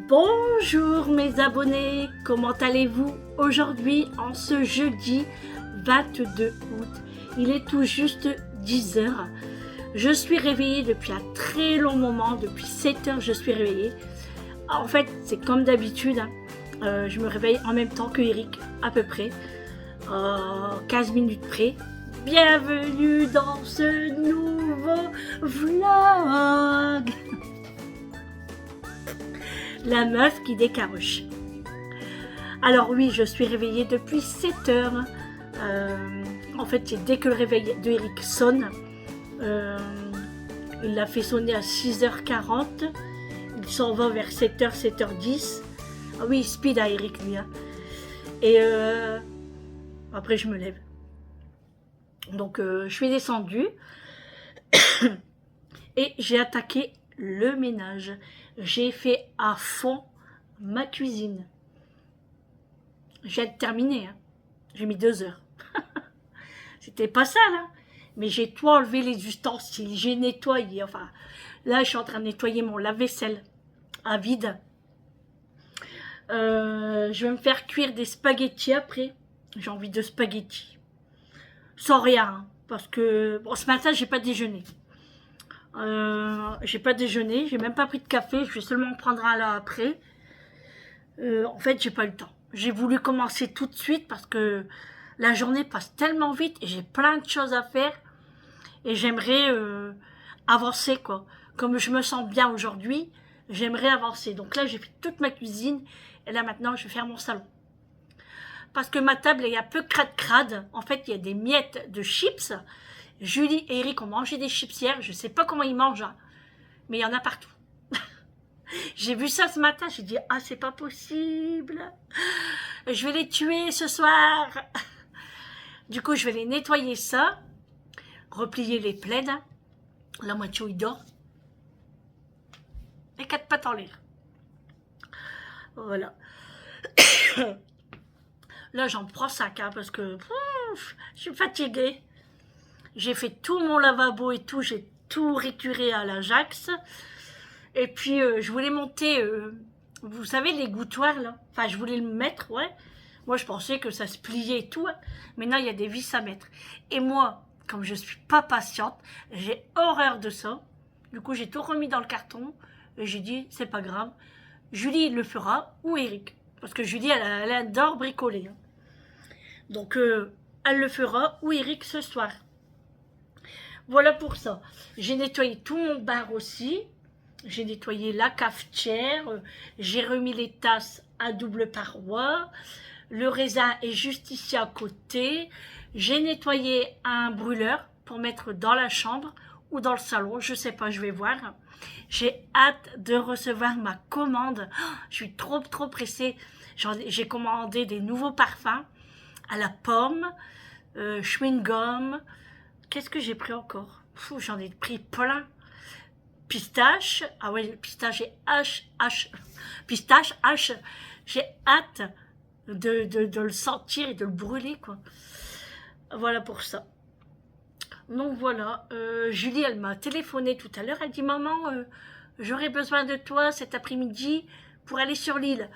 Bonjour mes abonnés, comment allez-vous aujourd'hui en ce jeudi 22 août? Il est tout juste 10 heures. Je suis réveillée depuis un très long moment, depuis 7 heures je suis réveillée. En fait c'est comme d'habitude, je me réveille en même temps que Eric à peu près, 15 minutes près. Bienvenue dans ce nouveau vlog. La meuf qui décaroche. Alors oui, je suis réveillée depuis 7 heures. En fait, c'est dès que le réveil de Eric sonne, il l'a fait sonner à 6h40. Il s'en va vers 7h, 7h10. Ah oui, speed à Eric, lui. Hein. Et après, je me lève. Donc, je suis descendue. Et j'ai attaqué le ménage. J'ai fait à fond ma cuisine. J'ai terminé. Hein. J'ai mis 2 heures. C'était pas ça, là. Mais j'ai tout enlevé les ustensiles. J'ai nettoyé. Enfin, là, je suis en train de nettoyer mon lave-vaisselle à vide. Je vais me faire cuire des spaghettis après. J'ai envie de spaghettis. Sans rien. Hein, parce que, bon, ce matin, j'ai pas déjeuné. J'ai pas déjeuné, j'ai même pas pris de café, je vais seulement en prendre un là après. En fait, j'ai pas eu le temps. J'ai voulu commencer tout de suite parce que la journée passe tellement vite et j'ai plein de choses à faire et j'aimerais avancer quoi. Comme je me sens bien aujourd'hui, j'aimerais avancer. Donc là, j'ai fait toute ma cuisine et là maintenant, je vais faire mon salon. Parce que ma table est un peu crade-crade. En fait, il y a des miettes de chips. Julie et Eric ont mangé des chips hier, je ne sais pas comment ils mangent, hein, mais il y en a partout. J'ai vu ça ce matin, j'ai dit, ah c'est pas possible, je vais les tuer ce soir. Du coup, je vais les nettoyer ça, replier les plaids, la moitié il dort, et 4 pattes en l'air. Voilà. Là, j'en prends 5, hein, parce que je suis fatiguée. J'ai fait tout mon lavabo et tout, j'ai tout récuré à l'Ajax. Et puis, je voulais monter, vous savez, les gouttoirs, là. Enfin, je voulais le mettre, ouais. Moi, je pensais que ça se pliait et tout. Hein. Maintenant, il y a des vis à mettre. Et moi, comme je suis pas patiente, j'ai horreur de ça. Du coup, j'ai tout remis dans le carton. Et j'ai dit, c'est pas grave. Julie le fera, ou Eric. Parce que Julie, elle adore bricoler. Hein. Donc, elle le fera, ou Eric ce soir. Voilà pour ça. J'ai nettoyé tout mon bar aussi. J'ai nettoyé la cafetière. J'ai remis les tasses à double paroi. Le raisin est juste ici à côté. J'ai nettoyé un brûleur pour mettre dans la chambre ou dans le salon. Je sais pas, je vais voir. J'ai hâte de recevoir ma commande. Oh, je suis trop pressée. J'ai commandé des nouveaux parfums à la pomme, chewing-gum. Qu'est-ce que j'ai pris encore? J'en ai pris plein. Pistache. Ah ouais, pistache et pistache, j'ai hâte de le sentir et de le brûler, quoi. Voilà pour ça. Donc voilà, Julie, elle m'a téléphoné tout à l'heure. Elle dit, maman, j'aurais besoin de toi cet après-midi pour aller sur l'île.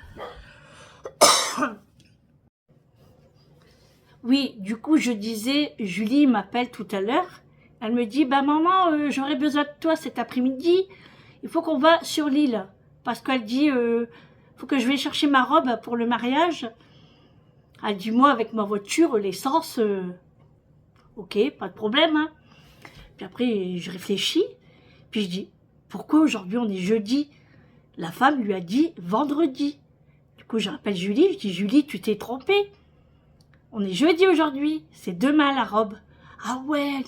Oui, du coup, je disais, Julie m'appelle tout à l'heure. Elle me dit, bah maman, j'aurais besoin de toi cet après-midi. Il faut qu'on va sur l'île. Parce qu'elle dit, faut que je vais chercher ma robe pour le mariage. Elle dit, moi, avec ma voiture, l'essence, ok, pas de problème. Hein. Puis après, je réfléchis. Puis je dis, pourquoi aujourd'hui on est jeudi? La femme lui a dit vendredi. Du coup, je rappelle Julie. Je dis, Julie, tu t'es trompée. On est jeudi aujourd'hui, c'est demain la robe. Ah ouais,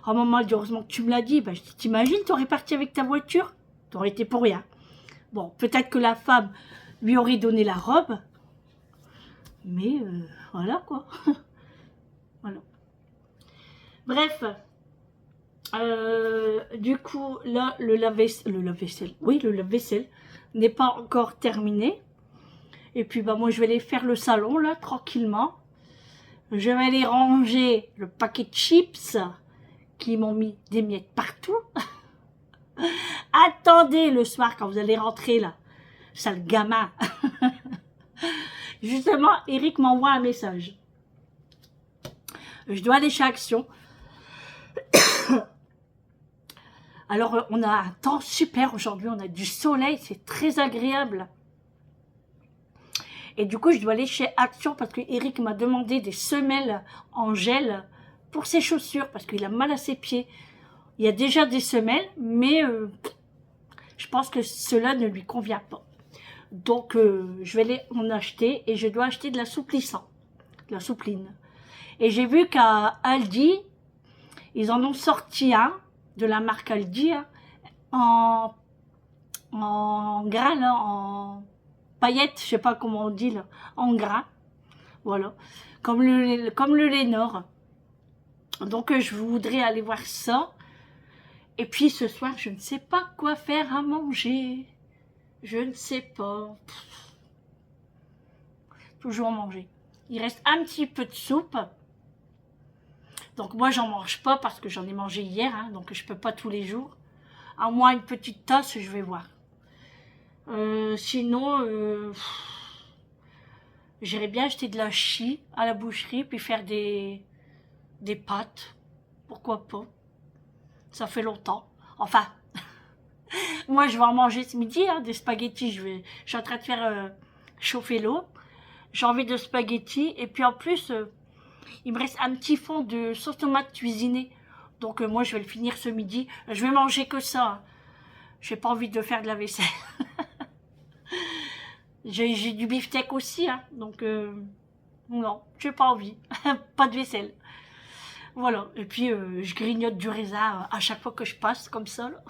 oh maman, heureusement que tu me l'as dit. Ben, je dis, t'imagines, t'aurais parti avec ta voiture? T'aurais été pour rien. Bon, peut-être que la femme lui aurait donné la robe. Mais voilà quoi. Voilà. Bref. Du coup, là, le lave-vaisselle. Oui, le lave-vaisselle n'est pas encore terminé. Et puis, bah, moi, je vais aller faire le salon, là, tranquillement. Je vais aller ranger le paquet de chips qui m'ont mis des miettes partout. Attendez le soir quand vous allez rentrer là. sale gamin. Justement, Eric m'envoie un message. Je dois aller chez Action. Alors, on a un temps super aujourd'hui, on a du soleil, c'est très agréable. Et du coup, je dois aller chez Action parce que Eric m'a demandé des semelles en gel pour ses chaussures parce qu'il a mal à ses pieds. Il y a déjà des semelles, mais je pense que cela ne lui convient pas. Donc, je vais en acheter et je dois acheter de la souplissant, de la soupline. Et j'ai vu qu'à Aldi, ils en ont sorti un, de la marque Aldi, hein, en gras, là, en paillettes, je sais pas comment on dit, là, en gras. Voilà, comme le Lénore. Donc, je voudrais aller voir ça. Et puis, ce soir, je ne sais pas quoi faire à manger. Je ne sais pas. Toujours manger. Il reste un petit peu de soupe. Donc moi, j'en mange pas parce que j'en ai mangé hier. Hein, donc je peux pas tous les jours. À moins une petite tasse, je vais voir. Sinon, j'irais bien acheter de la chie à la boucherie. Puis faire des pâtes. Pourquoi pas. Ça fait longtemps. Enfin, moi, je vais en manger ce midi. Hein, des spaghettis. Je suis en train de faire chauffer l'eau. J'ai envie de spaghettis. Et puis en plus, il me reste un petit fond de sauce tomate cuisinée. Donc moi, je vais le finir ce midi. Je vais manger que ça. Hein. J'ai pas envie de faire de la vaisselle. J'ai du beefsteak aussi. Hein, donc non, j'ai pas envie. Pas de vaisselle. Voilà. Et puis, je grignote du raisin à chaque fois que je passe, comme ça. Là.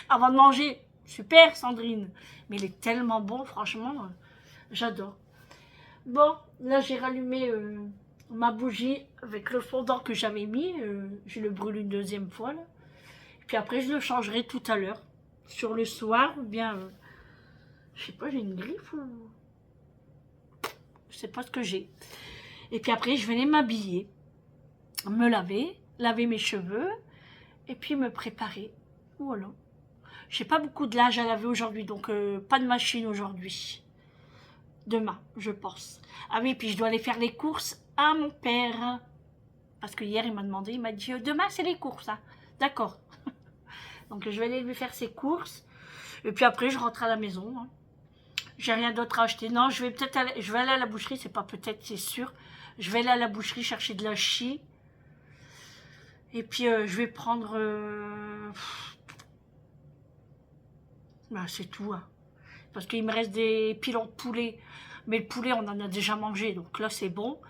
Avant de manger. Super, Sandrine. Mais il est tellement bon, franchement. J'adore. Bon, là j'ai rallumé ma bougie avec le fondant que j'avais mis. Je le brûle une deuxième fois. Là. Et puis après je le changerai tout à l'heure. Sur le soir ou bien... je sais pas, j'ai une griffe ou... Je sais pas ce que j'ai. Et puis après je vais aller m'habiller. Me laver mes cheveux. Et puis me préparer. Voilà. J'ai pas beaucoup de linge à laver aujourd'hui. Donc pas de machine aujourd'hui. Demain, je pense. Ah oui, puis je dois aller faire les courses à mon père. Parce que hier, il m'a demandé, il m'a dit, demain, c'est les courses. Hein. D'accord. Donc, je vais aller lui faire ses courses. Et puis après, je rentre à la maison. Hein. J'ai rien d'autre à acheter. Non, je vais peut-être je vais aller à la boucherie. C'est pas peut-être, c'est sûr. Je vais aller à la boucherie chercher de la chie. Et puis, je vais prendre... Ben, c'est tout. Hein. Parce qu'il me reste des pilons de poulet. Mais le poulet, on en a déjà mangé. Donc là, c'est bon.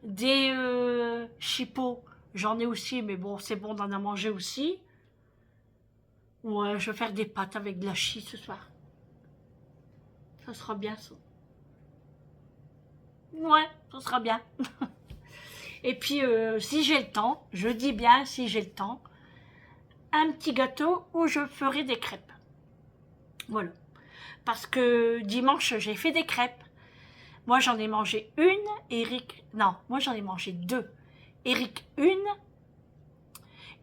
Des chipots, j'en ai aussi. Mais bon, c'est bon d'en a mangé aussi. Ouais, je vais faire des pâtes avec de la chie ce soir. Ça sera bien, ça. Ouais, ça sera bien. Et puis, si j'ai le temps, je dis bien si j'ai le temps, un petit gâteau où je ferai des crêpes. Voilà. Parce que dimanche, j'ai fait des crêpes. Moi, j'en ai mangé une. Eric... Non, moi, j'en ai mangé deux. Eric, une.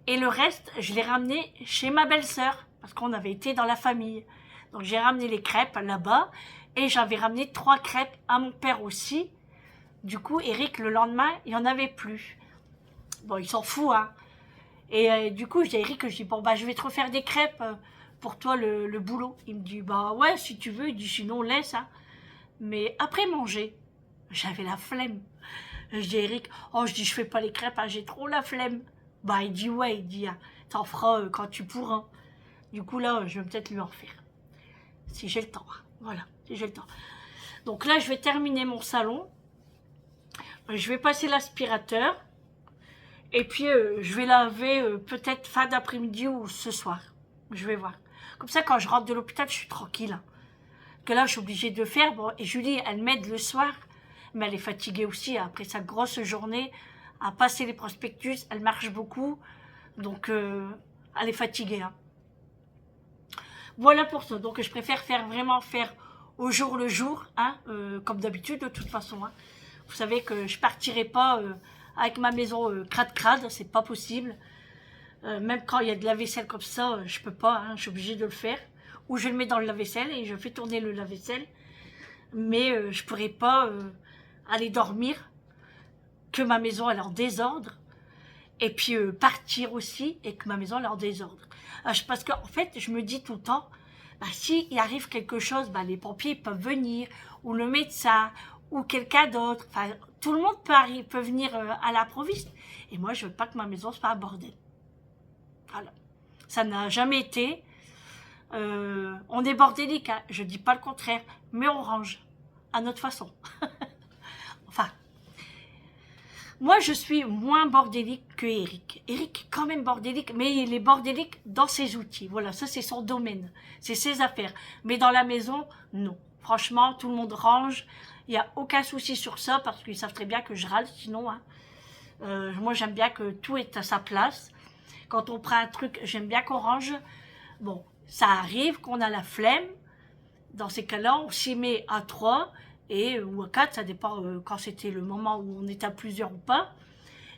Et le reste, je l'ai ramené chez ma belle-sœur. Parce qu'on avait été dans la famille. Donc, j'ai ramené les crêpes là-bas. Et j'avais ramené 3 crêpes à mon père aussi. Du coup, Eric, le lendemain, il n'y en avait plus. Bon, il s'en fout, hein. Et du coup, je dis à Eric, je dis, bon, bah, je vais te refaire des crêpes pour toi, le boulot. Il me dit, bah ouais, si tu veux. Il dit, sinon, laisse, hein. Mais après manger, j'avais la flemme. Je dis à Eric, oh, je dis, je fais pas les crêpes, hein, j'ai trop la flemme. Bah, il dit, ouais, il dit, ah, t'en feras quand tu pourras. Du coup, là, je vais peut-être lui en faire. Si j'ai le temps. Hein. Voilà, si j'ai le temps. Donc là, je vais terminer mon salon. Je vais passer l'aspirateur. Et puis, je vais laver peut-être fin d'après-midi ou ce soir. Je vais voir. Comme ça, quand je rentre de l'hôpital, je suis tranquille. Hein. Que là, je suis obligée de faire. Bon, et Julie, elle m'aide le soir. Mais elle est fatiguée aussi. Hein, après sa grosse journée à passer les prospectus. Elle marche beaucoup. Donc, elle est fatiguée. Hein. Voilà pour ça. Donc, je préfère vraiment faire au jour le jour. Hein, comme d'habitude, de toute façon. Hein. Vous savez que je partirai pas avec ma maison crade-crade. C'est pas possible. Même quand il y a de la vaisselle comme ça, je peux pas. Hein, je suis obligée de le faire. ou je le mets dans le lave-vaisselle et je fais tourner le lave-vaisselle. Mais je pourrais pas aller dormir, que ma maison elle est en désordre, et puis partir aussi, et que ma maison elle est en désordre. Parce qu'en fait, je me dis tout le temps, bah, s'il arrive quelque chose, bah, les pompiers peuvent venir, ou le médecin, ou quelqu'un d'autre. Enfin, tout le monde peut venir à l'improviste. Et moi, je veux pas que ma maison soit un bordel. Voilà. Ça n'a jamais été. On est bordélique, hein. Je dis pas le contraire, mais on range à notre façon. Enfin, moi, je suis moins bordélique que Eric. Eric est quand même bordélique, mais il est bordélique dans ses outils. Voilà, ça, c'est son domaine. C'est ses affaires. Mais dans la maison, non. Franchement, tout le monde range. Il n'y a aucun souci sur ça, parce qu'ils savent très bien que je râle, sinon. Hein. Moi, j'aime bien que tout est à sa place. Quand on prend un truc, j'aime bien qu'on range. Bon, ça arrive qu'on a la flemme. Dans ces cas-là, on s'y met à 3 ou à 4, ça dépend quand c'était le moment où on est à plusieurs ou pas.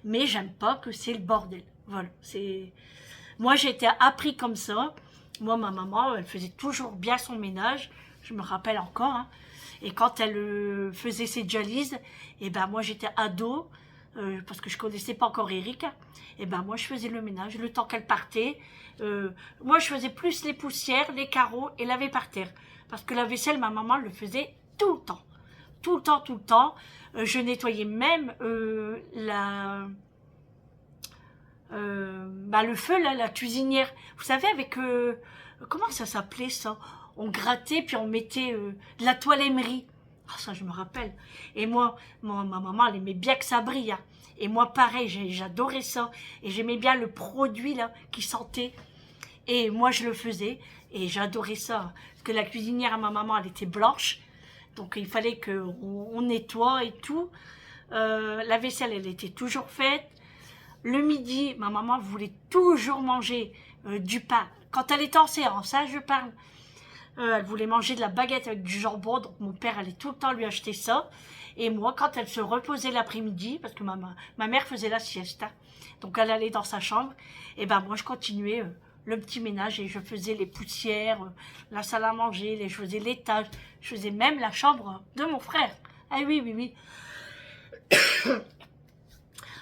Mais j'aime pas que c'est le bordel. Voilà, c'est... Moi, j'ai été appris comme ça. Moi, ma maman, elle faisait toujours bien son ménage. Je me rappelle encore. Hein. Et quand elle faisait ses dialyses, et ben moi, j'étais ado, parce que je connaissais pas encore Eric. Et ben moi, je faisais le ménage le temps qu'elle partait. Moi, je faisais plus les poussières, les carreaux et laver par terre. Parce que la vaisselle, ma maman le faisait tout le temps. Tout le temps, tout le temps. Je nettoyais même le feu, là, la cuisinière. Vous savez, avec... comment ça s'appelait, ça? On grattait, puis on mettait de la toile émerie. Ah, ça, je me rappelle. Et moi, ma maman, elle aimait bien que ça brille. Hein. Et moi, pareil, j'adorais ça. Et j'aimais bien le produit, là, qui sentait. Et moi, je le faisais. Et j'adorais ça. Parce que la cuisinière à ma maman, elle était blanche. Donc, il fallait qu'on nettoie et tout. La vaisselle, elle était toujours faite. Le midi, ma maman voulait toujours manger du pain. Quand elle était en séance, hein, je parle. Elle voulait manger de la baguette avec du jambon. Donc, mon père allait tout le temps lui acheter ça. Et moi, quand elle se reposait l'après-midi, parce que ma mère faisait la sieste, hein, donc elle allait dans sa chambre, et ben moi, je continuais le petit ménage et je faisais les poussières, la salle à manger, je faisais l'étage, je faisais même la chambre de mon frère. Ah oui, oui, oui.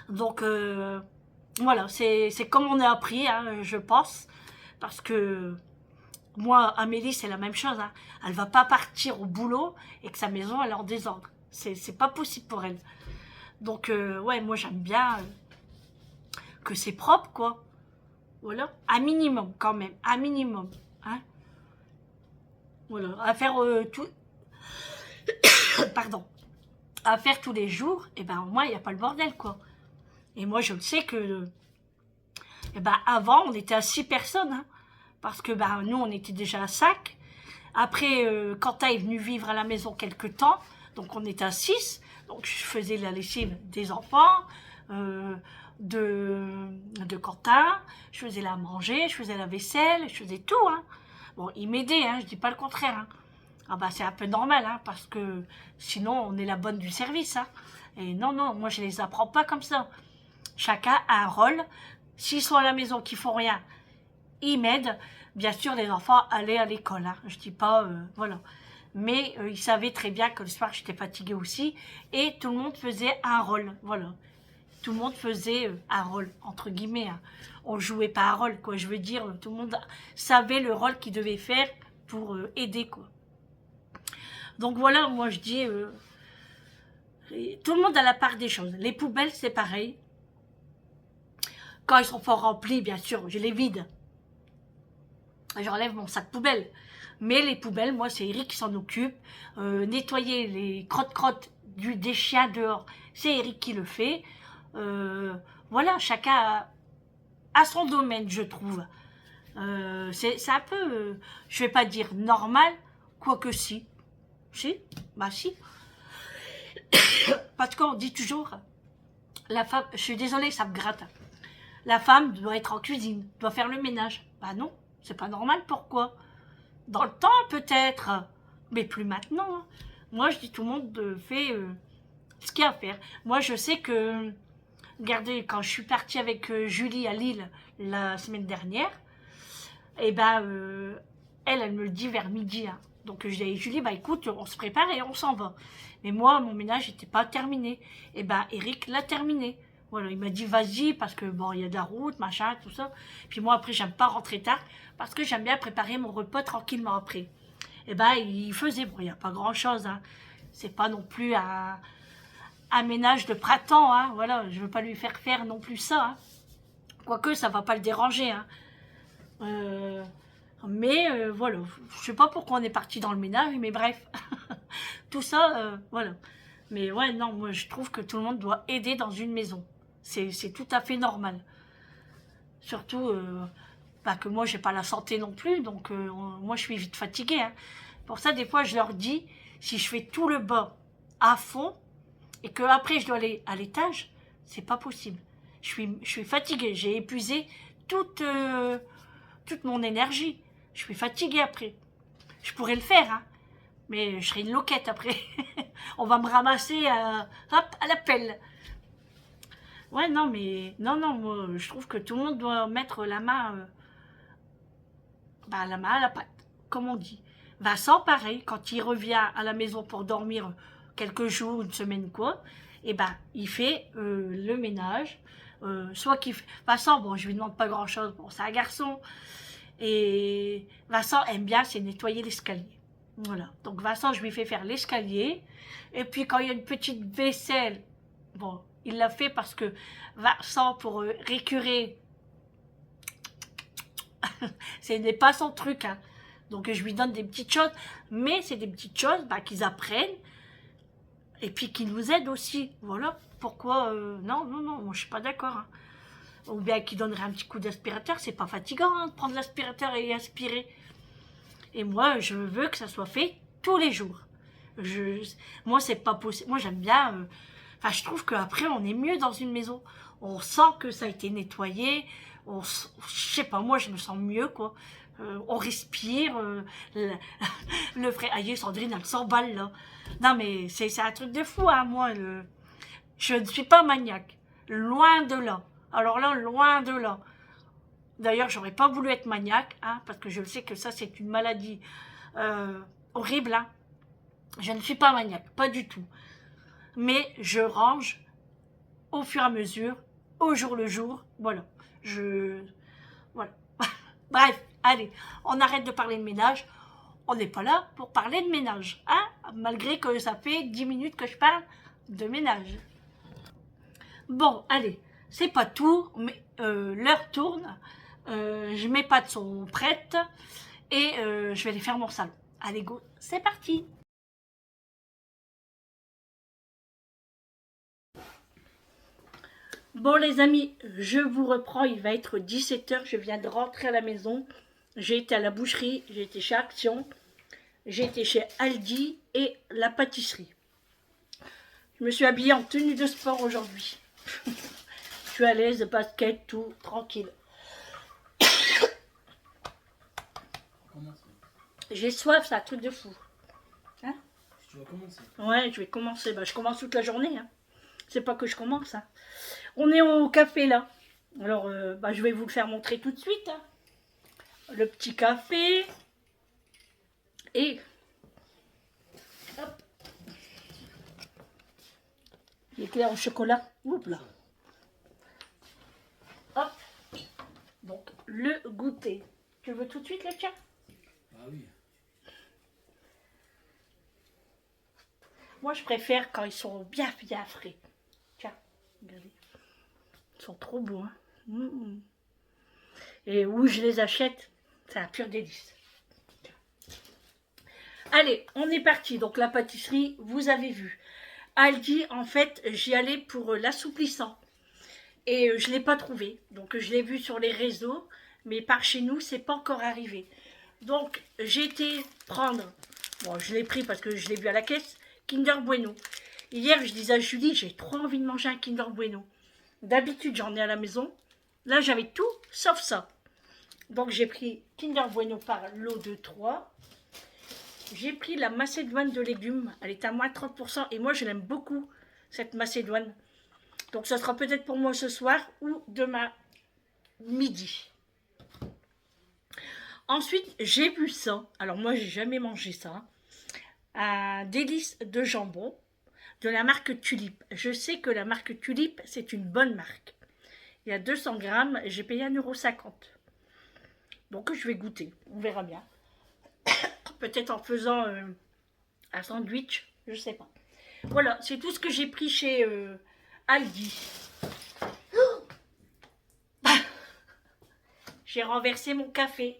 Donc, voilà, c'est comme on a appris, hein, je pense, parce que moi, Amélie, c'est la même chose. Hein. Elle va pas partir au boulot et que sa maison, elle est en désordre. C'est pas possible pour elle. Donc, ouais, moi, j'aime bien que c'est propre, quoi. Voilà. Un minimum, quand même. Un minimum. Hein. Voilà. À faire tout... Pardon. À faire tous les jours, et ben, au moins, il n'y a pas le bordel, quoi. Et moi, je le sais que... Et ben, avant, on était à 6 personnes, hein. Parce que ben, nous, on était déjà à 5. Après, Quentin est venu vivre à la maison quelques temps. Donc, on était à 6. Donc, je faisais la lessive des enfants, de Quentin. Je faisais la manger, je faisais la vaisselle, je faisais tout. Hein. Bon, il m'aidait, hein, je dis pas le contraire. Hein. Ah bah, c'est un peu normal, hein, parce que sinon, on est la bonne du service. Hein. Et non, non, moi, je les apprends pas comme ça. Chacun a un rôle. S'ils sont à la maison, qu'ils font rien, ils m'aident. Bien sûr, les enfants allaient à l'école. Hein. Je dis pas, voilà. Mais ils savaient très bien que le soir, j'étais fatiguée aussi. Et tout le monde faisait un rôle. Voilà. Tout le monde faisait un rôle, entre guillemets. Hein. On jouait pas un rôle, quoi. Je veux dire, tout le monde savait le rôle qu'il devait faire pour aider, quoi. Donc voilà, moi, je dis... tout le monde a la part des choses. Les poubelles, c'est pareil. Quand ils sont fort remplis, bien sûr, je les vide. J'enlève mon sac poubelle. Mais les poubelles, moi, c'est Eric qui s'en occupe. Nettoyer les crottes-crottes des chiens dehors, c'est Eric qui le fait. Voilà, chacun a son domaine, je trouve. C'est un peu, je vais pas dire normal, quoique si. Si, bah si. Parce qu'on dit toujours, la femme, je suis désolée, ça me gratte. La femme doit être en cuisine, doit faire le ménage. Bah non, c'est pas normal, pourquoi? Dans le temps, peut-être, mais plus maintenant. Hein. Moi, je dis tout le monde fait ce qu'il y a à faire. Moi, je sais que, regardez, quand je suis partie avec Julie à Lille la semaine dernière, eh ben, elle me le dit vers midi. Hein. Donc je lui dis, bah écoute, on se prépare et on s'en va. Mais moi, mon ménage n'était pas terminé. Et ben Eric l'a terminé. Voilà, il m'a dit vas-y parce que bon, il y a de la route, machin, tout ça. Puis moi après, j'aime pas rentrer tard parce que j'aime bien préparer mon repas tranquillement après. Et ben il faisait, bon, il n'y a pas grand-chose. Hein. C'est pas non plus un ménage de printemps. Hein. Voilà, je veux pas lui faire non plus ça. Hein. Quoique, ça va pas le déranger. Hein. Mais voilà, je sais pas pourquoi on est parti dans le ménage, mais bref, tout ça, voilà. Mais ouais, non, moi je trouve que tout le monde doit aider dans une maison. C'est tout à fait normal. Surtout bah, que moi j'ai pas la santé non plus, donc moi je suis vite fatiguée. Hein. Pour ça, des fois, je leur dis, si je fais tout le bas à fond et que après je dois aller à l'étage, c'est pas possible. Je suis fatiguée, j'ai épuisé toute mon énergie. Je suis fatiguée après. Je pourrais le faire, hein, mais je serai une loquette après. On va me ramasser hop, à la pelle. Ouais, non, mais non, moi, je trouve que tout le monde doit mettre la main à la pâte, comme on dit. Vincent, pareil, quand il revient à la maison pour dormir quelques jours, une semaine, quoi, et ben, il fait le ménage. Soit qu'il fait... Vincent, bon, je lui demande pas grand-chose, bon, c'est un garçon. Et Vincent aime bien, c'est nettoyer l'escalier. Voilà. Donc Vincent, je lui fais faire l'escalier. Et puis quand il y a une petite vaisselle, bon, il l'a fait parce que Vincent, pour récurer, ce n'est pas son truc. Hein. Donc je lui donne des petites choses. Mais c'est des petites choses bah, qu'ils apprennent. Et puis qui nous aident aussi. Voilà. Pourquoi non, moi je suis pas d'accord. Hein. Ou bien qui donnerait un petit coup d'aspirateur, c'est pas fatigant hein, de prendre l'aspirateur et aspirer. Et moi, je veux que ça soit fait tous les jours. Moi, c'est pas possible. Moi, j'aime bien. Enfin, je trouve qu'après, on est mieux dans une maison. On sent que ça a été nettoyé. Je sais pas, moi, je me sens mieux, quoi. On respire. Le frère. Aïe, Sandrine, elle s'emballe, là. Non, mais c'est un truc de fou, hein, moi. Je ne suis pas maniaque. Loin de là. Alors là, loin de là. D'ailleurs, j'aurais pas voulu être maniaque, hein, parce que je sais que ça, c'est une maladie horrible. Hein. Je ne suis pas maniaque, pas du tout. Mais je range au fur et à mesure, au jour le jour. Voilà. Voilà. Bref, allez, on arrête de parler de ménage. On n'est pas là pour parler de ménage, hein, malgré que ça fait 10 minutes que je parle de ménage. Bon, allez, c'est pas tout, mais l'heure tourne. Mes pâtes sont prêtes et je vais aller faire mon salon. Allez, go, c'est parti! Bon les amis, je vous reprends, il va être 17h, je viens de rentrer à la maison. J'ai été à la boucherie, j'ai été chez Action, j'ai été chez Aldi et la pâtisserie. Je me suis habillée en tenue de sport aujourd'hui. Je suis à l'aise, basket, tout, tranquille. J'ai soif, c'est un truc de fou. Hein? Tu vas commencer? Ouais, je vais commencer. Bah, je commence toute la journée. Hein. C'est pas que je commence. Hein. On est au café là. Alors, bah, je vais vous le faire montrer tout de suite. Hein. Le petit café. Et... Hop. L'éclair au chocolat. Oups là. Hop. Donc, le goûter. Tu veux tout de suite le tien? Ah oui. Moi, je préfère quand ils sont bien frais. Tiens, regardez. Ils sont trop beaux. Hein. Mmh. Et où je les achète, c'est un pur délice. Allez, on est parti. Donc, la pâtisserie, vous avez vu. Aldi, en fait, j'y allais pour l'assouplissant. Et je ne l'ai pas trouvé. Donc, je l'ai vu sur les réseaux. Mais par chez nous, c'est pas encore arrivé. Donc, j'ai été prendre... Bon, je l'ai pris parce que je l'ai vu à la caisse. Kinder Bueno. Hier, je disais à Julie, j'ai trop envie de manger un Kinder Bueno. D'habitude, j'en ai à la maison. Là, j'avais tout sauf ça. Donc, j'ai pris Kinder Bueno par lot de 3. J'ai pris la macédoine de légumes. Elle est à moins 30%. Et moi, je l'aime beaucoup, cette macédoine. Donc, ça sera peut-être pour moi ce soir ou demain midi. Ensuite, j'ai vu ça. Alors moi, j'ai jamais mangé ça. Un délice de jambon de la marque Tulip. Je sais que la marque Tulip, c'est une bonne marque. Il y a 200 grammes, j'ai payé 1,50 €. Donc je vais goûter, on verra bien. Peut-être en faisant un sandwich, je sais pas. Voilà, c'est tout ce que j'ai pris chez Aldi. J'ai renversé mon café.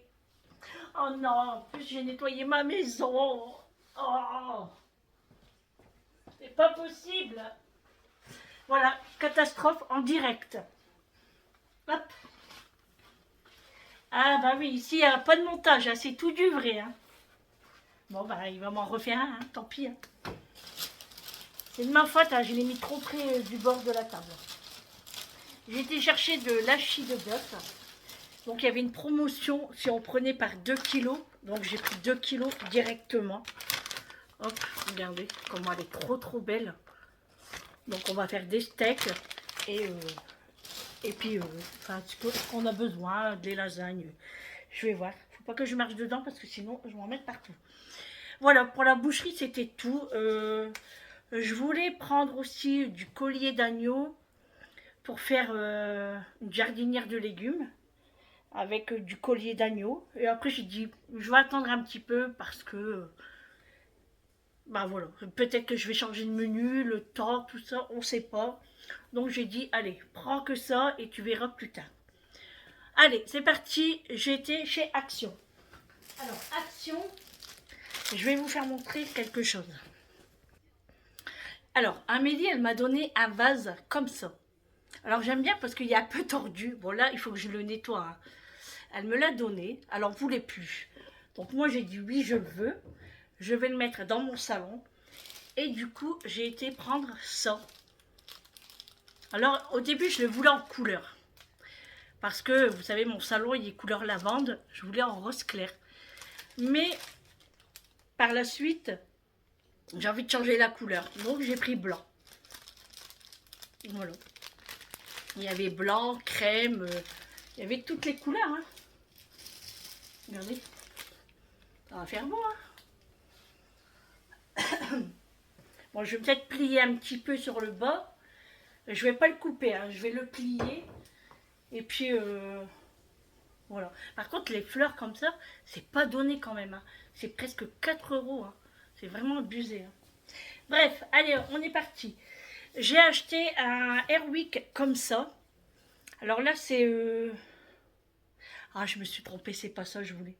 Oh non, en plus j'ai nettoyé ma maison. Oh, c'est pas possible. Voilà, catastrophe en direct. Hop. Ah bah oui, ici il n'y a pas de montage, hein, c'est tout du vrai. Hein. Bon bah il va m'en refaire un, hein, tant pis. Hein. C'est de ma faute, hein, je l'ai mis trop près du bord de la table. J'ai été chercher de l'hachis de bœuf. Donc il y avait une promotion si on prenait par 2 kilos. Donc j'ai pris 2 kilos directement. Hop, regardez comment elle est trop belle. Donc on va faire des steaks et puis enfin, ce qu'on a besoin, des lasagnes. Je vais voir. Faut pas que je marche dedans parce que sinon je vais en mettre partout. Voilà, pour la boucherie c'était tout. Je voulais prendre aussi du collier d'agneau pour faire une jardinière de légumes avec du collier d'agneau. Et après j'ai dit, je vais attendre un petit peu parce que, bah voilà, peut-être que je vais changer de menu, le temps, tout ça, on sait pas. Donc j'ai dit, allez, prends que ça et tu verras plus tard. Allez, c'est parti, j'étais chez Action. Alors, Action, je vais vous faire montrer quelque chose. Alors, Amélie, elle m'a donné un vase comme ça. Alors, j'aime bien parce qu'il est un peu tordu. Bon, là, il faut que je le nettoie. Hein. Elle me l'a donné, elle n'en voulait plus. Donc, moi, j'ai dit oui, je le veux. Je vais le mettre dans mon salon. Et du coup, j'ai été prendre ça. Alors, au début, je le voulais en couleur. Parce que, vous savez, mon salon, il est couleur lavande. Je voulais en rose clair. Mais, par la suite, j'ai envie de changer la couleur. Donc, j'ai pris blanc. Voilà. Il y avait blanc, crème, il y avait toutes les couleurs. Hein. Regardez. Ça va faire beau. Hein. Bon, je vais peut-être plier un petit peu sur le bas. Je vais pas le couper, hein. Je vais le plier. Et puis, voilà. Par contre, les fleurs comme ça, c'est pas donné quand même. Hein. C'est presque 4 €. Hein. C'est vraiment abusé. Hein. Bref, allez, on est parti. J'ai acheté un Airwick comme ça. Alors là, c'est... Ah, je me suis trompée, c'est pas ça que je voulais.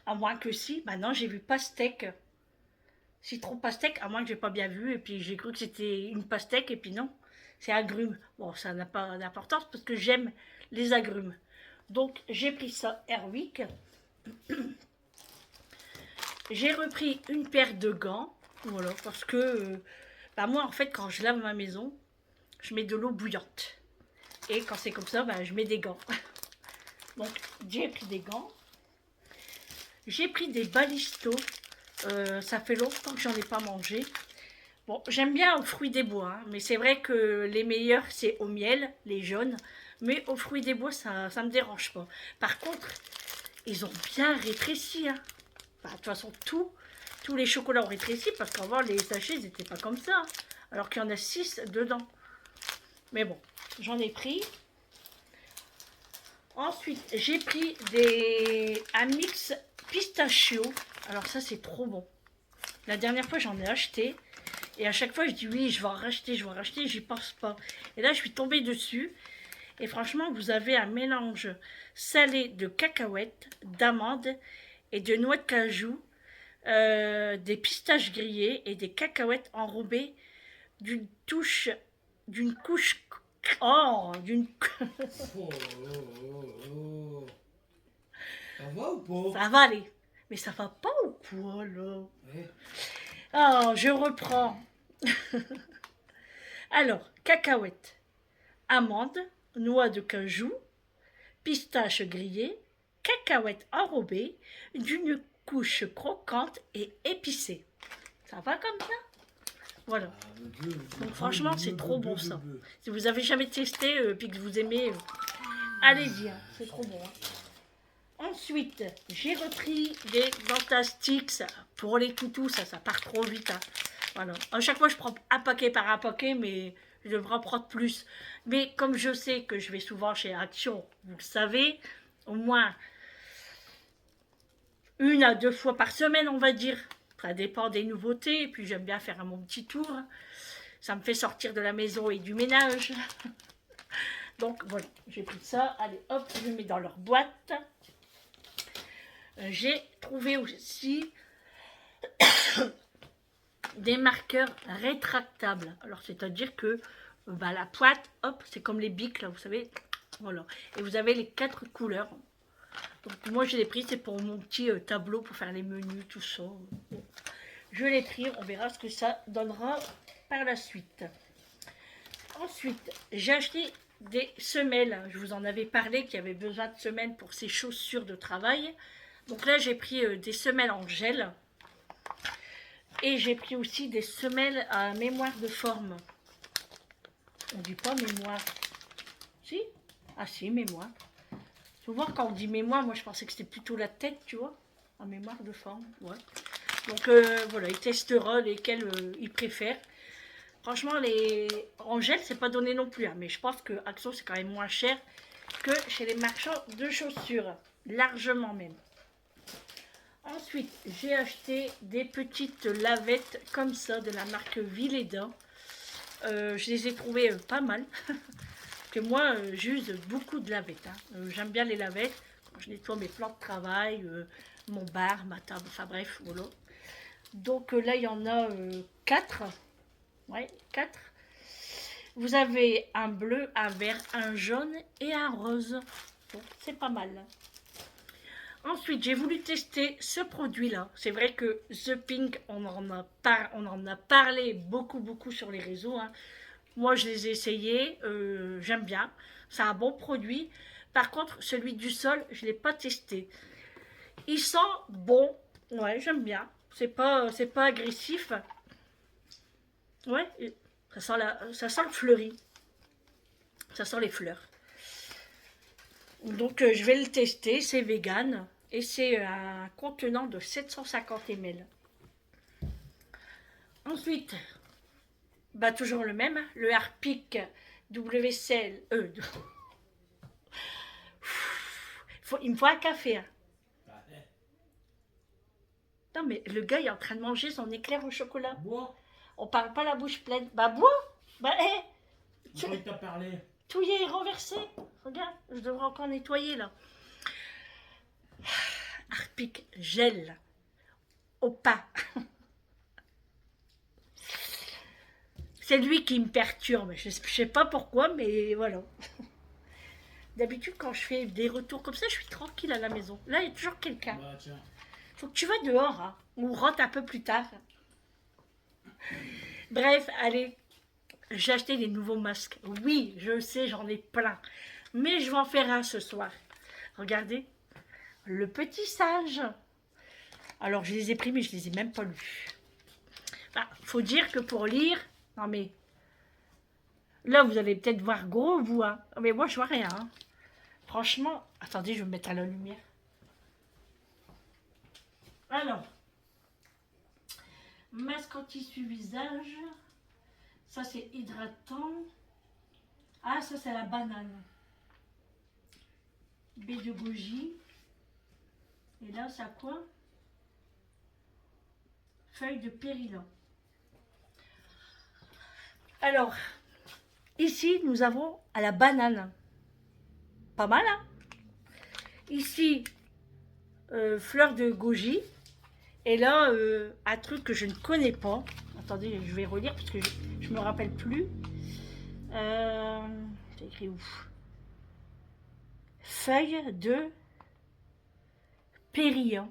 À moins que si, bah non, j'ai vu pastèque. Citron pastèque, à moins que j'ai pas bien vu, et puis j'ai cru que c'était une pastèque, et puis non, c'est agrumes. Bon, ça n'a pas d'importance parce que j'aime les agrumes. Donc j'ai pris ça, Airwick. J'ai repris une paire de gants, voilà, parce que bah moi en fait quand je lave ma maison, je mets de l'eau bouillante. Et quand c'est comme ça, bah, je mets des gants. Donc j'ai pris des gants. J'ai pris des balistos. Ça fait longtemps que j'en ai pas mangé. Bon, j'aime bien aux fruits des bois, hein, mais c'est vrai que les meilleurs, c'est au miel, les jaunes. Mais aux fruits des bois, ça me dérange pas. Par contre, ils ont bien rétréci. Hein. Bah, de toute façon, tous les chocolats ont rétréci parce qu'avant, les sachets, ils n'étaient pas comme ça. Hein, alors qu'il y en a 6 dedans. Mais bon, j'en ai pris. Ensuite, j'ai pris un mix pistachio. Alors ça, c'est trop bon. La dernière fois, j'en ai acheté. Et à chaque fois, je dis oui, je vais en racheter, j'y pense pas. Et là, je suis tombée dessus. Et franchement, vous avez un mélange salé de cacahuètes, d'amandes et de noix de cajou, des pistaches grillées et des cacahuètes enrobées d'une couche... Oh, d'une... Oh, ça va ou pas? Ça va aller. Mais ça va pas ou quoi, là? Ouais. Alors, je reprends. Alors, cacahuètes, amandes, noix de cajou, pistaches grillées, cacahuètes enrobées d'une couche croquante et épicée. Ça va comme ça? Voilà. Donc franchement, c'est trop bon ça. Si vous avez jamais testé puis que vous aimez, allez-y, hein, c'est trop bon. Hein. Ensuite, j'ai repris des Dentastix pour les toutous, ça part trop vite. Hein. Voilà. À chaque fois, je prends un paquet par un paquet, mais je devrais en prendre plus. Mais comme je sais que je vais souvent chez Action, vous le savez, au moins 1 à 2 fois par semaine, on va dire. Ça dépend des nouveautés, et puis j'aime bien faire mon petit tour. Ça me fait sortir de la maison et du ménage. Donc voilà, j'ai pris ça. Allez, hop, je le mets dans leur boîte. J'ai trouvé aussi des marqueurs rétractables. Alors, c'est-à-dire que la pointe, hop, c'est comme les bics, là, vous savez. Voilà. Et vous avez les 4 couleurs. Donc, moi, je l'ai pris, c'est pour mon petit tableau, pour faire les menus, tout ça. Bon. Je l'ai pris, on verra ce que ça donnera par la suite. Ensuite, j'ai acheté des semelles. Je vous en avais parlé qu'il y avait besoin de semelles pour ces chaussures de travail. Donc là, j'ai pris des semelles en gel. Et j'ai pris aussi des semelles à mémoire de forme. On dit pas mémoire. Si? Ah si, mémoire. Souvent, quand on dit mémoire, moi je pensais que c'était plutôt la tête, tu vois. À mémoire de forme, ouais. Donc voilà, il testera lesquels il préfère. Franchement, les en gel, c'est pas donné non plus. Hein, mais je pense que Action, c'est quand même moins cher que chez les marchands de chaussures. Largement même. Ensuite, j'ai acheté des petites lavettes comme ça de la marque Vileda. Je les ai trouvées pas mal. Que moi, j'use beaucoup de lavettes. Hein. J'aime bien les lavettes. Quand je nettoie mes plans de travail, mon bar, ma table, enfin bref, voilà. Donc là, il y en a 4. Ouais, 4. Vous avez un bleu, un vert, un jaune et un rose. Donc c'est pas mal. Ensuite, j'ai voulu tester ce produit-là. C'est vrai que The Pink, on en a parlé beaucoup sur les réseaux. Hein. Moi, je les ai essayés. J'aime bien. C'est un bon produit. Par contre, celui du sol, je ne l'ai pas testé. Il sent bon. Ouais, j'aime bien. C'est pas agressif. Ouais, ça sent le fleuri. Ça sent les fleurs. Donc je vais le tester, c'est vegan et c'est un contenant de 750 ml. Ensuite, toujours le même, le Harpic WCL. Il me faut un café. Hein. Non mais le gars il est en train de manger son éclair au chocolat. Bois. On parle pas la bouche pleine. Bah bois. Bah Tu t'as parlé. Tout y est renversé. Regarde, je devrais encore nettoyer là. Harpic gel au pain. C'est lui qui me perturbe. Je sais pas pourquoi, mais voilà. D'habitude, quand je fais des retours comme ça, je suis tranquille à la maison. Là, il y a toujours quelqu'un. Bah, tiens. Faut que tu vas dehors, hein, ou rentre un peu plus tard. Bref, allez. J'ai acheté des nouveaux masques. Oui, je sais, j'en ai plein. Mais je vais en faire un ce soir. Regardez. Le petit sage. Alors, je les ai pris, mais je les ai même pas lus. Faut dire que pour lire... Non, mais... Là, vous allez peut-être voir gros, vous. Hein. Mais moi, je vois rien. Hein. Franchement... Attendez, je vais me mettre à la lumière. Alors... Masque anti-essuie visage. Ça, c'est hydratant. Ah, ça, c'est la banane. Baie de goji. Et là, ça quoi? Feuille de périlla. Alors, ici, nous avons à la banane. Pas mal, hein? Ici, fleur de goji. Et là, un truc que je ne connais pas. Attendez, je vais relire parce que je ne me rappelle plus. C'est écrit où? Feuille de périlla.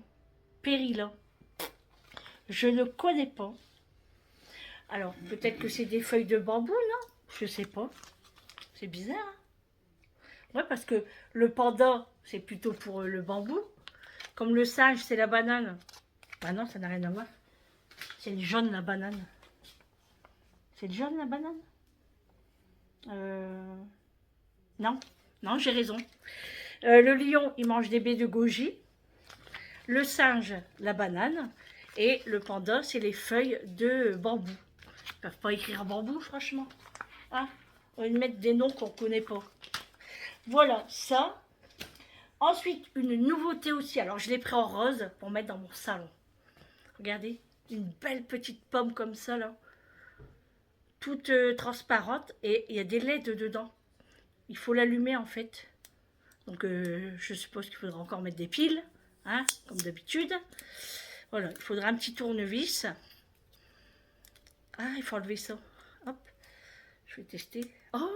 Je ne connais pas. Alors, peut-être que c'est des feuilles de bambou, non? Je sais pas. C'est bizarre. Hein? Ouais, parce que le panda, c'est plutôt pour le bambou. Comme le singe, c'est la banane. Bah non, ça n'a rien à voir. C'est le jaune, la banane. C'est le jaune, la banane? Non, j'ai raison. Le lion, il mange des baies de goji. Le singe, la banane. Et le panda, c'est les feuilles de bambou. Ils ne peuvent pas écrire bambou, franchement. Hein, on va mettre des noms qu'on ne connaît pas. Voilà, ça. Ensuite, une nouveauté aussi. Alors, je l'ai pris en rose pour mettre dans mon salon. Regardez, une belle petite pomme comme ça, là. Toute transparente. Et il y a des LED dedans. Il faut l'allumer, en fait. Donc, je suppose qu'il faudra encore mettre des piles. Hein, comme d'habitude. Voilà, il faudra un petit tournevis. Ah, il faut enlever ça. Hop, je vais tester. Oh,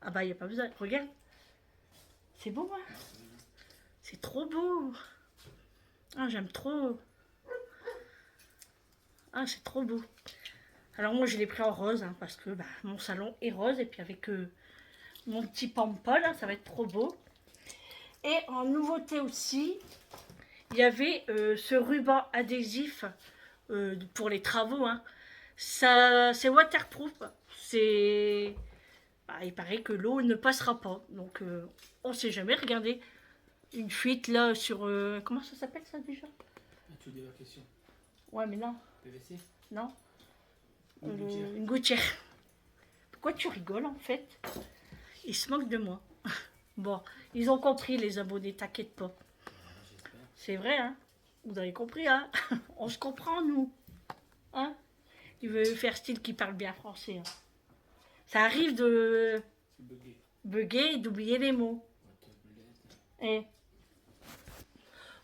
ah bah, il n'y a pas besoin. Regarde. C'est beau, hein. C'est trop beau. Ah, j'aime trop. Ah, c'est trop beau. Alors, moi, je l'ai pris en rose, hein, parce que bah, mon salon est rose. Et puis, avec mon petit pampa, là, ça va être trop beau. Et en nouveauté aussi, il y avait ce ruban adhésif pour les travaux. Hein. Ça, c'est waterproof. C'est, bah, il paraît que l'eau ne passera pas. Donc, on ne sait jamais. Regardez, une fuite là sur... comment ça s'appelle ça déjà? Tu dis la question. Ouais, mais non. PVC? Non. Une gouttière. Une gouttière. Pourquoi tu rigoles en fait? Ils se moquent de moi. Bon, ils ont compris les abonnés, t'inquiète pas. C'est vrai, hein? Vous avez compris, hein? On se comprend, nous. Hein? Tu veux faire style qui parle bien français. Hein? Ça arrive de bugger et d'oublier les mots. Et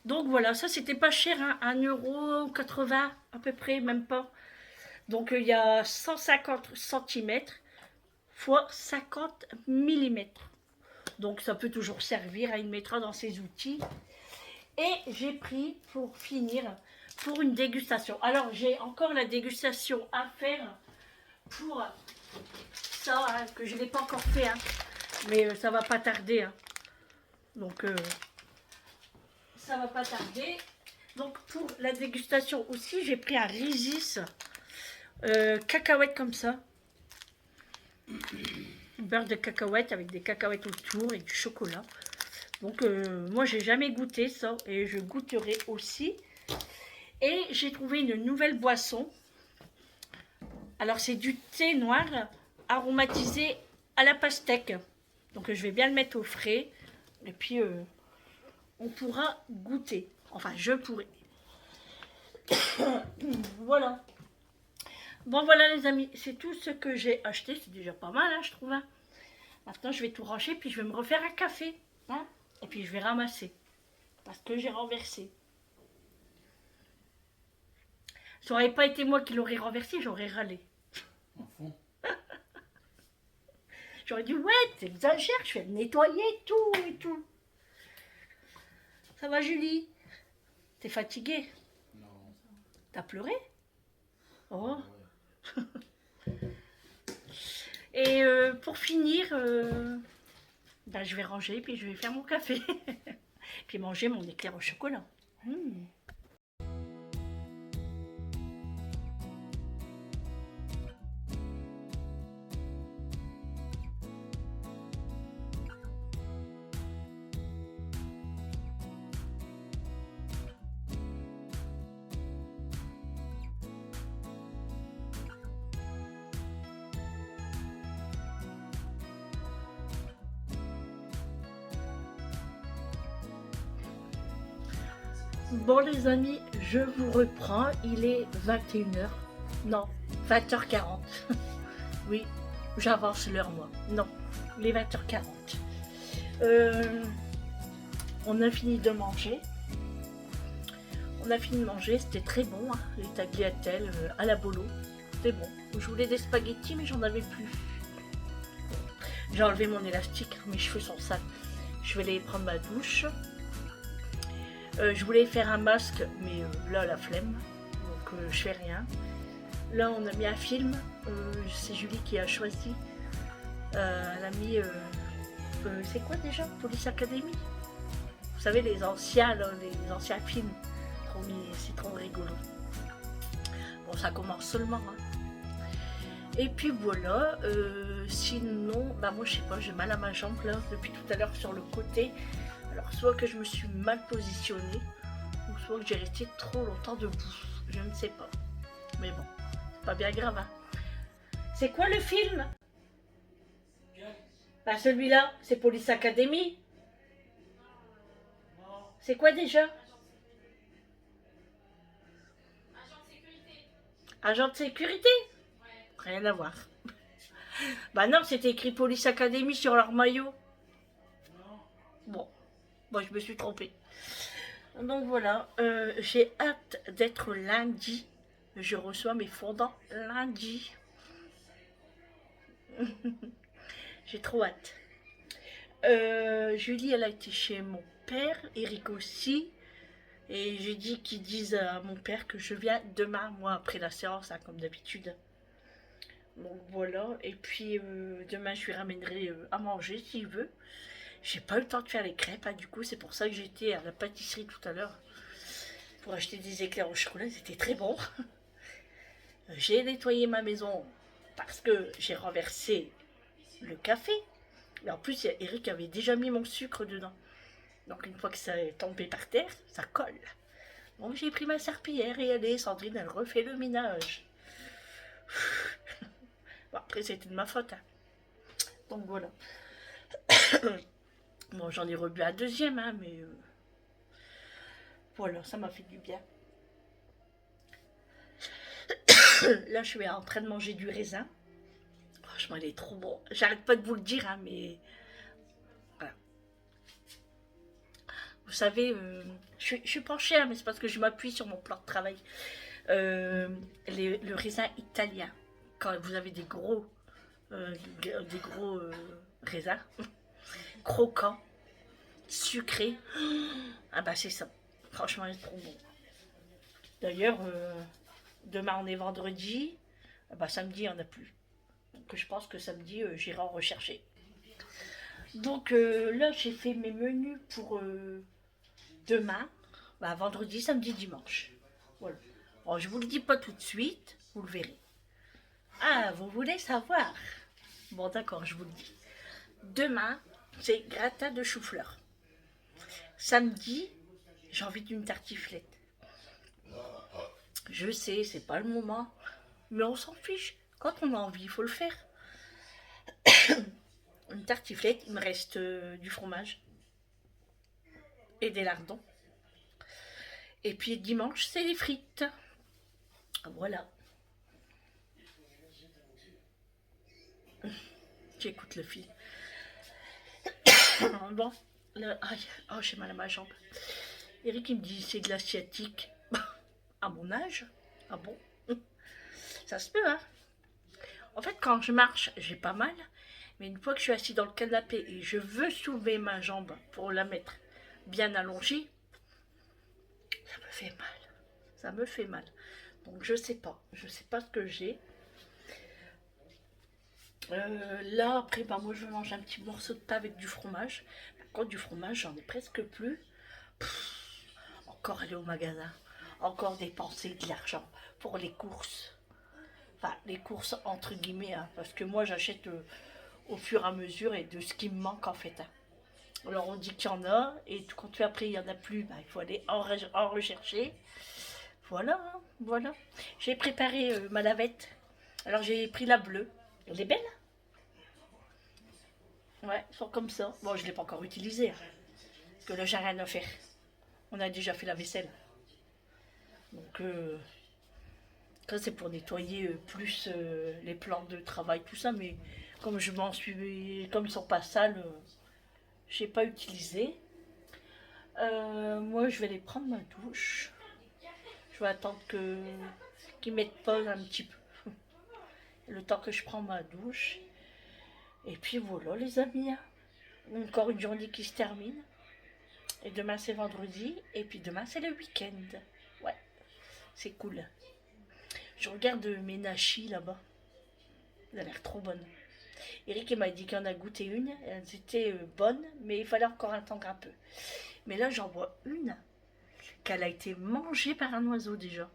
donc voilà, ça c'était pas cher, hein? 1,80 € à peu près, même pas. Donc il y a 150 cm fois 50 mm. Donc ça peut toujours servir, hein, il mettra dans ses outils. Et j'ai pris pour finir pour une dégustation. Alors j'ai encore la dégustation à faire pour ça, hein, que je n'ai pas encore fait. Hein, mais ça va pas tarder. Hein. Donc ça va pas tarder. Donc pour la dégustation aussi, j'ai pris un Risis cacahuète comme ça. Beurre de cacahuète avec des cacahuètes autour et du chocolat. Donc moi j'ai jamais goûté ça et je goûterai aussi. Et j'ai trouvé une nouvelle boisson. Alors c'est du thé noir aromatisé à la pastèque. Donc je vais bien le mettre au frais. Et puis on pourra goûter. Enfin je pourrai. Voilà. Bon voilà les amis, c'est tout ce que j'ai acheté. C'est déjà pas mal hein, je trouve. Hein. Maintenant je vais tout ranger puis je vais me refaire un café. Hein. Et puis je vais ramasser. Parce que j'ai renversé. Ça n'aurait pas été moi qui l'aurais renversé, j'aurais râlé. En fond. J'aurais dit, ouais, t'exagères, je vais le nettoyer, tout et tout. Ça va, Julie? T'es fatiguée? Non. T'as pleuré? Oh. Ouais. Et pour finir, ben, je vais ranger, puis je vais faire mon café. Puis manger mon éclair au chocolat. Bon les amis, je vous reprends, il est 21h, non, 20h40, oui, j'avance l'heure moi, non, il est 20h40. On a fini de manger, c'était très bon, hein, les tagliatelles à la bolo, c'était bon. Je voulais des spaghettis mais j'en avais plus. J'ai enlevé mon élastique, mes cheveux sont sales, je vais aller prendre ma douche. Je voulais faire un masque, mais là, la flemme, donc je fais rien. Là, on a mis un film, c'est Julie qui a choisi. Elle a mis, c'est quoi déjà? Police Academy. Vous savez, les anciens films, c'est trop rigolo. Bon, ça commence seulement. Hein. Et puis voilà, sinon, bah moi je sais pas, j'ai mal à ma jambe là, depuis tout à l'heure sur le côté. Alors, soit que je me suis mal positionnée, ou soit que j'ai resté trop longtemps debout. Je ne sais pas. Mais bon, c'est pas bien grave. Hein. C'est quoi le film? Bah, celui-là, c'est Police Academy. C'est quoi déjà? Agent de sécurité? Rien à voir. Bah non, c'était écrit Police Academy sur leur maillot. Bon, moi je me suis trompée. Donc voilà, j'ai hâte d'être lundi. Je reçois mes fondants lundi. J'ai trop hâte. Julie, elle a été chez mon père, Eric aussi. Et j'ai dit qu'ils disent à mon père que je viens demain, moi, après la séance, hein, comme d'habitude. Donc voilà, et puis demain je lui ramènerai à manger s'il veut. J'ai pas eu le temps de faire les crêpes, hein, du coup c'est pour ça que j'étais à la pâtisserie tout à l'heure pour acheter des éclairs au chocolat, c'était très bon. J'ai nettoyé ma maison parce que j'ai renversé le café. Et en plus, Eric avait déjà mis mon sucre dedans. Donc une fois que ça est tombé par terre, ça colle. Donc j'ai pris ma serpillière et allez, Sandrine, elle refait le ménage. Bon, après, c'était de ma faute. Hein. Donc voilà. Bon, j'en ai rebu un deuxième, hein, mais voilà, ça m'a fait du bien. Là, je suis en train de manger du raisin. Franchement, il est trop bon. J'arrête pas de vous le dire, hein, mais voilà. Vous savez, je suis penchée, hein, mais c'est parce que je m'appuie sur mon plan de travail. Le raisin italien, quand vous avez des gros raisins, croquants, sucrés, ah bah c'est ça. Franchement, il est trop bon. D'ailleurs, demain on est vendredi, ah bah samedi il n'y en a plus. Donc je pense que samedi j'irai en rechercher. Donc là j'ai fait mes menus pour demain, bah, vendredi, samedi, dimanche. Voilà. Bon, je vous le dis pas tout de suite, vous le verrez. Ah, vous voulez savoir? Bon, d'accord, je vous le dis. Demain, c'est gratin de chou-fleur. Samedi, j'ai envie d'une tartiflette. Je sais, c'est pas le moment, mais on s'en fiche. Quand on a envie, il faut le faire. Une tartiflette, il me reste du fromage et des lardons. Et puis dimanche, c'est les frites. Voilà. J'écoute le fil. Bon, aïe, oh, j'ai mal à ma jambe. Eric, il me dit, c'est de la sciatique. À mon âge? Ah bon? Ça se peut, hein? En fait, quand je marche, j'ai pas mal. Mais une fois que je suis assis dans le canapé et je veux soulever ma jambe pour la mettre bien allongée, ça me fait mal. Ça me fait mal. Donc je sais pas. Je sais pas ce que j'ai. Là, après, bah, moi je mange un petit morceau de pain avec du fromage. Par contre, du fromage, j'en ai presque plus. Encore aller au magasin. Encore dépenser de l'argent pour les courses. Enfin, les courses entre guillemets, hein, parce que moi j'achète au fur et à mesure et de ce qui me manque en fait. Hein. Alors on dit qu'il y en a, et quand après il n'y en a plus, bah, il faut aller en rechercher. Voilà, hein, voilà. J'ai préparé ma lavette. Alors j'ai pris la bleue. Elle est belle? Ouais, elles sont comme ça. Bon, je ne l'ai pas encore utilisée. Hein, parce que là j'ai rien à faire. On a déjà fait la vaisselle. Donc ça c'est pour nettoyer plus les plans de travail, tout ça, mais comme je m'en suis, comme ils sont pas sales, j'ai pas utilisé. Moi je vais aller prendre ma douche. Je vais attendre qu'ils mettent pause un petit peu. Le temps que je prends ma douche. Et puis voilà les amis. Encore une journée qui se termine. Et demain c'est vendredi. Et puis demain c'est le week-end. Ouais, c'est cool. Je regarde mes nachis là-bas. Elle a l'air trop bonne. Eric m'a dit qu'il en a goûté une. Elles étaient bonnes, mais il fallait encore attendre un peu. Mais là, j'en vois une qu'elle a été mangée par un oiseau déjà.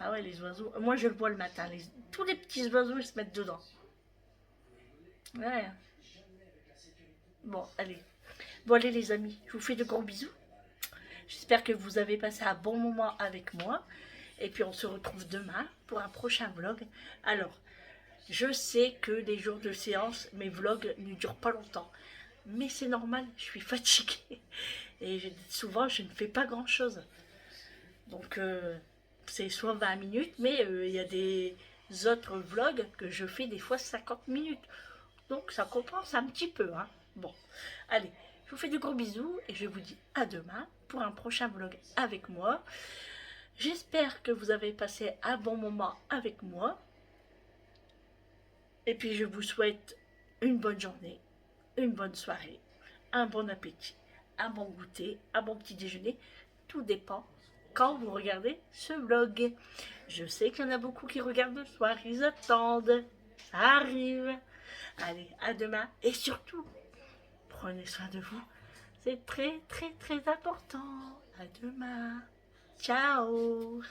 Ah ouais, les oiseaux. Moi, je le vois le matin. Tous les petits oiseaux, ils se mettent dedans. Ouais. Bon, allez. Bon allez les amis, je vous fais de gros bisous. J'espère que vous avez passé un bon moment avec moi. Et puis on se retrouve demain pour un prochain vlog. Alors, je sais que les jours de séance, mes vlogs ne durent pas longtemps. Mais c'est normal, je suis fatiguée. Et souvent, je ne fais pas grand-chose. Donc, c'est soit 20 minutes, mais il y a des autres vlogs que je fais des fois 50 minutes. Donc, ça compense un petit peu. Hein. Bon, allez, je vous fais de gros bisous et je vous dis à demain pour un prochain vlog avec moi. J'espère que vous avez passé un bon moment avec moi. Et puis, je vous souhaite une bonne journée, une bonne soirée, un bon appétit, un bon goûter, un bon petit déjeuner. Tout dépend quand vous regardez ce vlog. Je sais qu'il y en a beaucoup qui regardent le soir, ils attendent. Ça arrive. Allez, à demain. Et surtout, prenez soin de vous. C'est très, très, très important. À demain. Ciao.